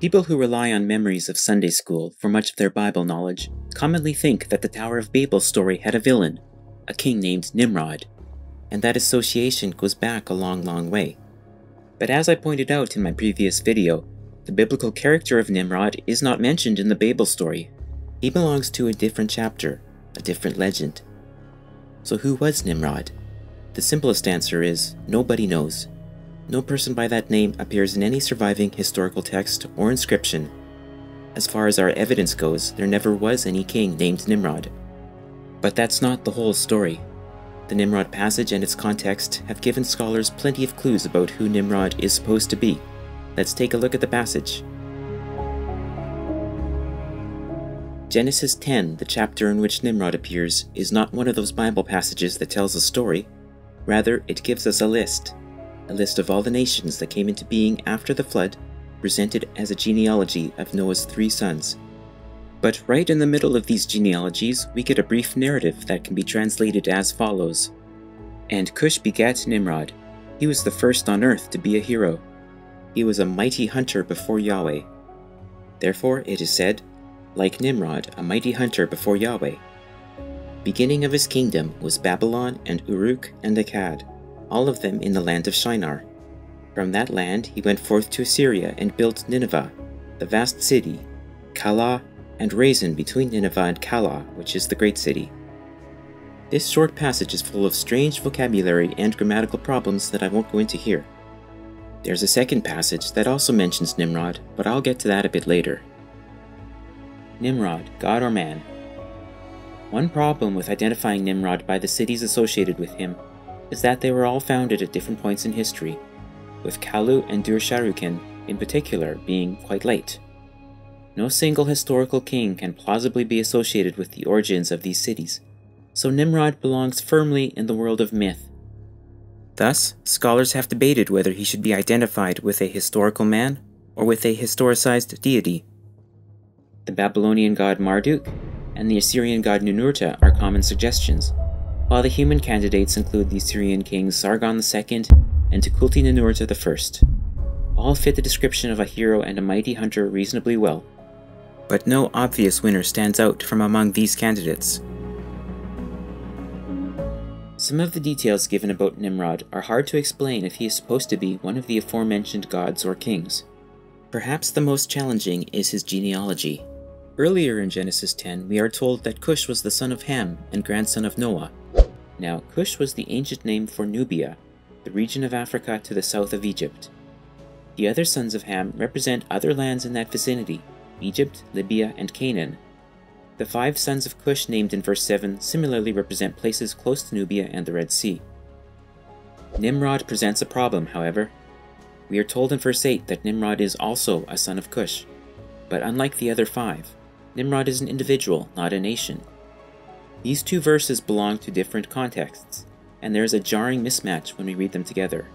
People who rely on memories of Sunday school for much of their Bible knowledge commonly think that the Tower of Babel story had a villain, a king named Nimrod, and that association goes back a long way. But as I pointed out in my previous video, the biblical character of Nimrod is not mentioned in the Babel story. He belongs to a different chapter, a different legend. So who was Nimrod? The simplest answer is nobody knows. No person by that name appears in any surviving historical text or inscription. As far as our evidence goes, there never was any king named Nimrod. But that's not the whole story. The Nimrod passage and its context have given scholars plenty of clues about who Nimrod is supposed to be. Let's take a look at the passage. Genesis 10, the chapter in which Nimrod appears, is not one of those Bible passages that tells a story. Rather, it gives us a list of all the nations that came into being after the flood, presented as a genealogy of Noah's 3 sons. But right in the middle of these genealogies, we get a brief narrative that can be translated as follows. And Cush begat Nimrod. He was the first on earth to be a hero. He was a mighty hunter before Yahweh. Therefore it is said, like Nimrod, a mighty hunter before Yahweh. Beginning of his kingdom was Babylon and Uruk and Akkad, all of them in the land of Shinar. From that land he went forth to Assyria and built Nineveh, the vast city, Calah, and Resen between Nineveh and Calah, which is the great city. This short passage is full of strange vocabulary and grammatical problems that I won't go into here. There's a second passage that also mentions Nimrod, but I'll get to that a bit later. Nimrod, god or man? One problem with identifying Nimrod by the cities associated with him is that they were all founded at different points in history, with Kalu and Dur-Sharrukin in particular being quite late. No single historical king can plausibly be associated with the origins of these cities, so Nimrod belongs firmly in the world of myth. Thus, scholars have debated whether he should be identified with a historical man or with a historicized deity. The Babylonian god Marduk and the Assyrian god Ninurta are common suggestions, while the human candidates include the Assyrian kings Sargon II and Tukulti-Ninurta I. All fit the description of a hero and a mighty hunter reasonably well, but no obvious winner stands out from among these candidates. Some of the details given about Nimrod are hard to explain if he is supposed to be one of the aforementioned gods or kings. Perhaps the most challenging is his genealogy. Earlier in Genesis 10, we are told that Cush was the son of Ham and grandson of Noah. Now, Cush was the ancient name for Nubia, the region of Africa to the south of Egypt. The other sons of Ham represent other lands in that vicinity, Egypt, Libya, and Canaan. The 5 sons of Cush named in verse 7 similarly represent places close to Nubia and the Red Sea. Nimrod presents a problem, however. We are told in verse 8 that Nimrod is also a son of Cush, but unlike the other 5, Nimrod is an individual, not a nation. These 2 verses belong to different contexts, and there is a jarring mismatch when we read them together.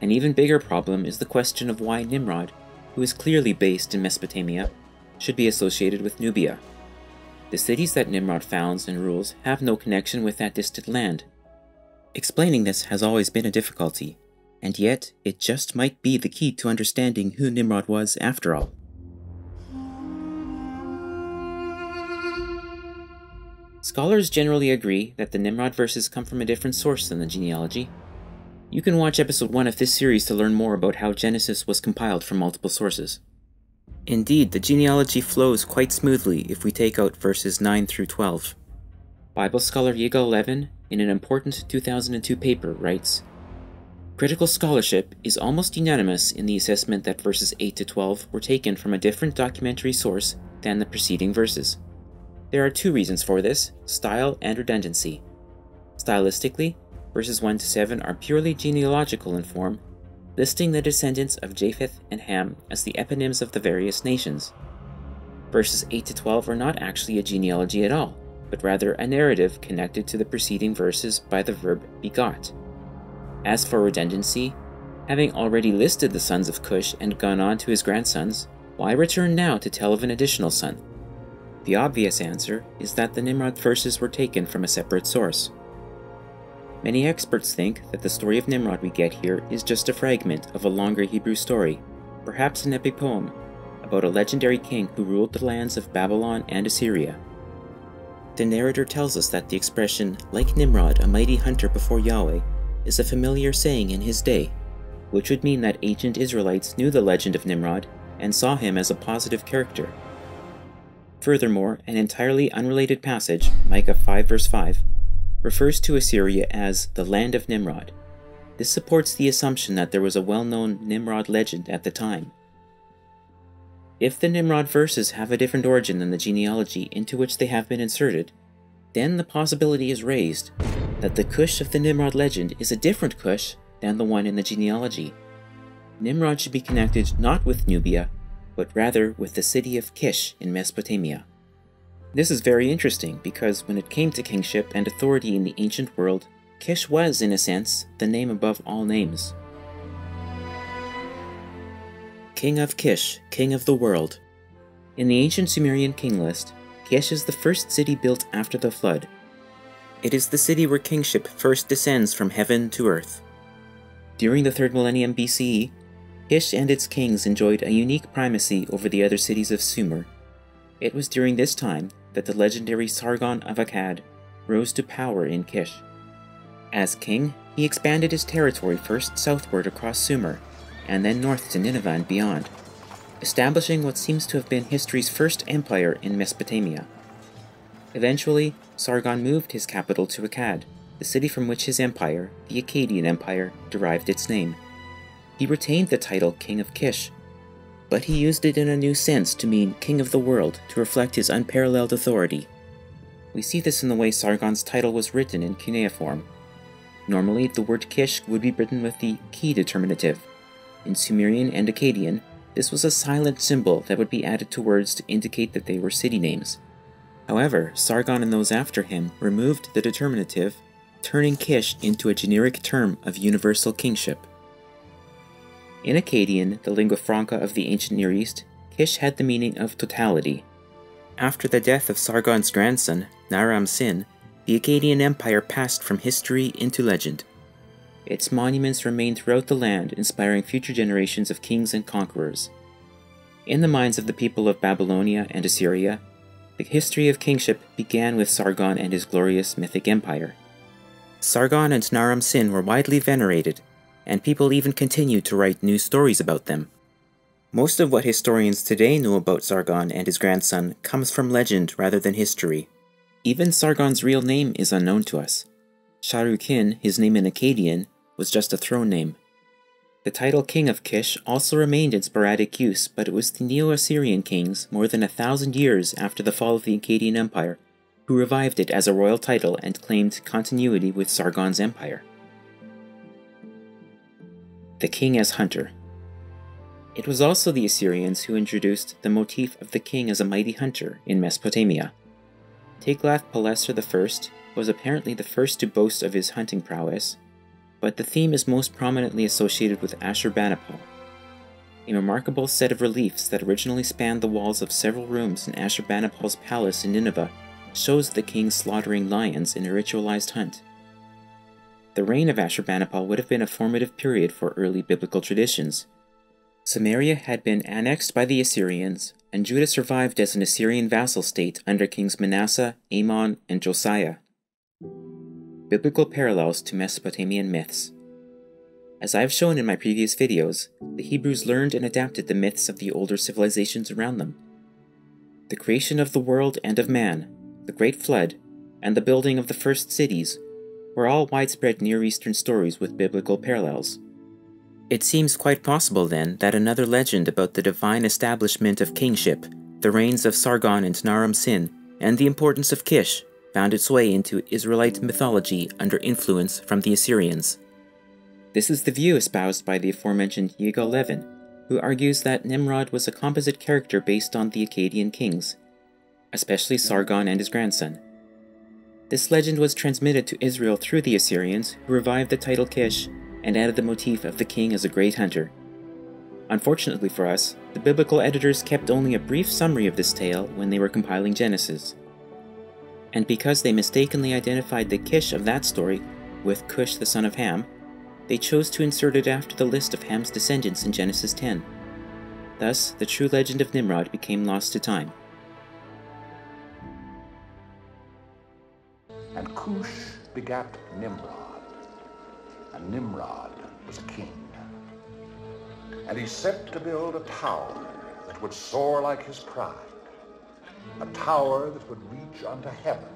An even bigger problem is the question of why Nimrod, who is clearly based in Mesopotamia, should be associated with Nubia. The cities that Nimrod founds and rules have no connection with that distant land. Explaining this has always been a difficulty, and yet it just might be the key to understanding who Nimrod was after all. Scholars generally agree that the Nimrod verses come from a different source than the genealogy. You can watch episode 1 of this series to learn more about how Genesis was compiled from multiple sources. Indeed, the genealogy flows quite smoothly if we take out verses 9 through 12. Bible scholar Yigal Levin, in an important 2002 paper, writes, "Critical scholarship is almost unanimous in the assessment that verses 8 to 12 were taken from a different documentary source than the preceding verses. There are 2 reasons for this: style and redundancy. Stylistically, verses 1 to 7 are purely genealogical in form, listing the descendants of Japheth and Ham as the eponyms of the various nations. Verses 8 to 12 are not actually a genealogy at all, but rather a narrative connected to the preceding verses by the verb begot. As for redundancy, having already listed the sons of Cush and gone on to his grandsons, why return now to tell of an additional son? The obvious answer is that the Nimrod verses were taken from a separate source. Many experts think that the story of Nimrod we get here is just a fragment of a longer Hebrew story, perhaps an epic poem, about a legendary king who ruled the lands of Babylon and Assyria. The narrator tells us that the expression, like Nimrod, a mighty hunter before Yahweh, is a familiar saying in his day, which would mean that ancient Israelites knew the legend of Nimrod and saw him as a positive character. Furthermore, an entirely unrelated passage, Micah 5 verse 5, refers to Assyria as the land of Nimrod. This supports the assumption that there was a well-known Nimrod legend at the time. If the Nimrod verses have a different origin than the genealogy into which they have been inserted, then the possibility is raised that the Cush of the Nimrod legend is a different Cush than the one in the genealogy. Nimrod should be connected not with Nubia, but rather with the city of Kish in Mesopotamia. This is very interesting because when it came to kingship and authority in the ancient world, Kish was, in a sense, the name above all names. King of Kish, king of the world. In the ancient Sumerian king list, Kish is the first city built after the flood. It is the city where kingship first descends from heaven to earth. During the 3rd millennium BCE, Kish and its kings enjoyed a unique primacy over the other cities of Sumer. It was during this time that the legendary Sargon of Akkad rose to power in Kish. As king, he expanded his territory first southward across Sumer, and then north to Nineveh and beyond, establishing what seems to have been history's first empire in Mesopotamia. Eventually, Sargon moved his capital to Akkad, the city from which his empire, the Akkadian Empire, derived its name. He retained the title King of Kish, but he used it in a new sense to mean King of the World to reflect his unparalleled authority. We see this in the way Sargon's title was written in cuneiform. Normally, the word Kish would be written with the key determinative. In Sumerian and Akkadian, this was a silent symbol that would be added to words to indicate that they were city names. However, Sargon and those after him removed the determinative, turning Kish into a generic term of universal kingship. In Akkadian, the lingua franca of the ancient Near East, Kish had the meaning of totality. After the death of Sargon's grandson, Naram-Sin, the Akkadian Empire passed from history into legend. Its monuments remain throughout the land, inspiring future generations of kings and conquerors. In the minds of the people of Babylonia and Assyria, the history of kingship began with Sargon and his glorious mythic empire. Sargon and Naram-Sin were widely venerated, and people even continue to write new stories about them. Most of what historians today know about Sargon and his grandson comes from legend rather than history. Even Sargon's real name is unknown to us. Sharukin, his name in Akkadian, was just a throne name. The title King of Kish also remained in sporadic use, but it was the Neo-Assyrian kings, more than 1,000 years after the fall of the Akkadian Empire, who revived it as a royal title and claimed continuity with Sargon's empire. The king as hunter. It was also the Assyrians who introduced the motif of the king as a mighty hunter in Mesopotamia. Tiglath-Pileser I was apparently the first to boast of his hunting prowess, but the theme is most prominently associated with Ashurbanipal, a remarkable set of reliefs that originally spanned the walls of several rooms in Ashurbanipal's palace in Nineveh shows the king slaughtering lions in a ritualized hunt. The reign of Ashurbanipal would have been a formative period for early biblical traditions. Samaria had been annexed by the Assyrians, and Judah survived as an Assyrian vassal state under kings Manasseh, Amon, and Josiah. Biblical parallels to Mesopotamian myths. As I've shown in my previous videos, the Hebrews learned and adapted the myths of the older civilizations around them. The creation of the world and of man, the Great Flood, and the building of the first cities were all widespread Near Eastern stories with biblical parallels. It seems quite possible then that another legend about the divine establishment of kingship, the reigns of Sargon and Naram-Sin, and the importance of Kish found its way into Israelite mythology under influence from the Assyrians. This is the view espoused by the aforementioned Yigal Levin, who argues that Nimrod was a composite character based on the Akkadian kings, especially Sargon and his grandson. This legend was transmitted to Israel through the Assyrians, who revived the title Kish and added the motif of the king as a great hunter. Unfortunately for us, the biblical editors kept only a brief summary of this tale when they were compiling Genesis. And because they mistakenly identified the Kish of that story with Cush the son of Ham, they chose to insert it after the list of Ham's descendants in Genesis 10. Thus, the true legend of Nimrod became lost to time. And Cush begat Nimrod, and Nimrod was a king. And he set to build a tower that would soar like his pride, a tower that would reach unto heaven